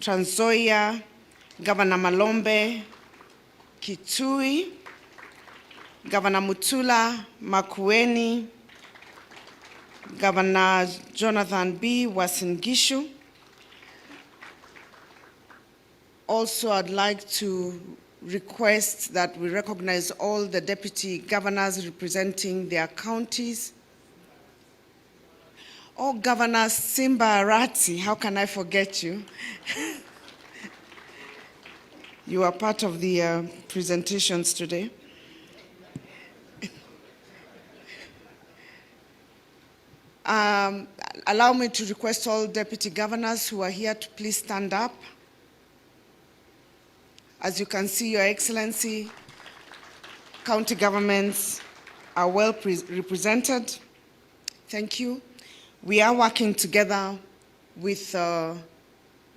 Trans Nzoia, Governor Malombe, Kitui, Governor Mutula Makueni, Governor Jonathan B. Uasin Gishu. Also, I'd like to request that we recognize all the deputy governors representing their counties. Oh, Governor Simba Arati, how can I forget you? You are part of the presentations today. Allow me to request all deputy governors who are here to please stand up. As you can see, Your Excellency, county governments are well represented. Thank you. We are working together with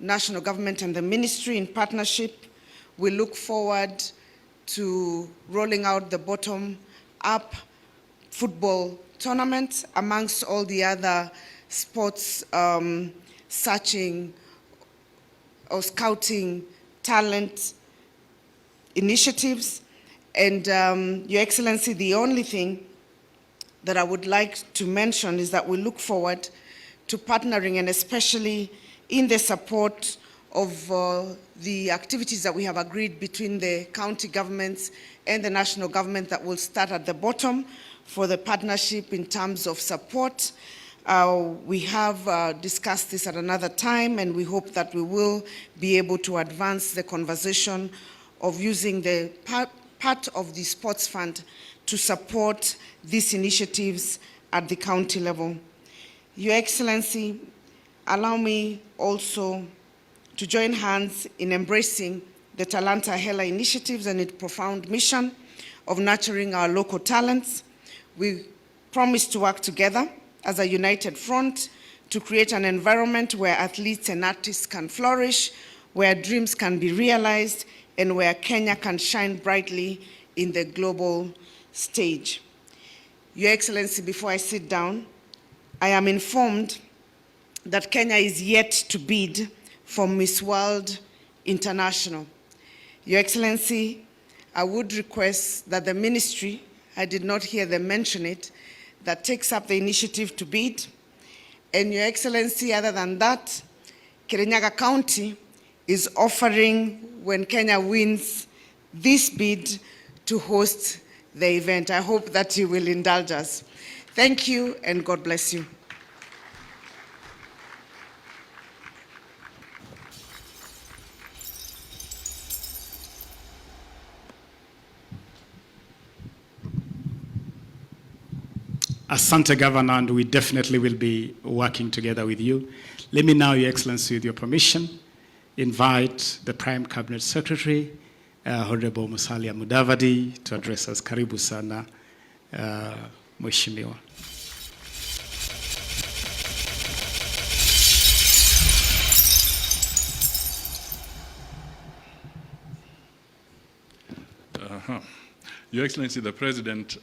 national government and the ministry in partnership. We look forward to rolling out the bottom-up football tournament amongst all the other sports searching or scouting talent initiatives. And Your Excellency, the only thing that I would like to mention is that we look forward to partnering, and especially in the support of the activities that we have agreed between the county governments and the national government that will start at the bottom for the partnership in terms of support. We have discussed this at another time, and we hope that we will be able to advance the conversation of using the part of the sports fund to support these initiatives at the county level. Your Excellency, allow me also to join hands in embracing the Talanta Hela initiatives and its profound mission of nurturing our local talents. We promise to work together as a united front to create an environment where athletes and artists can flourish, where dreams can be realized, and where Kenya can shine brightly in the global stage. Your Excellency, before I sit down, I am informed that Kenya is yet to bid for Miss World International. Your Excellency, I would request that the ministry, I did not hear them mention it, that takes up the initiative to bid. And Your Excellency, other than that, Kirinyaga County is offering, when Kenya wins this bid, to host the event. I hope that you will indulge us. Thank you, and God bless you. Asante, Governor, and we definitely will be working together with you. Let me now, Your Excellency, with your permission, invite the Prime Cabinet Secretary, Honorable Musalia Mudavadi, to address us. Karibu sana, Mheshimiwa. Your Excellency, the President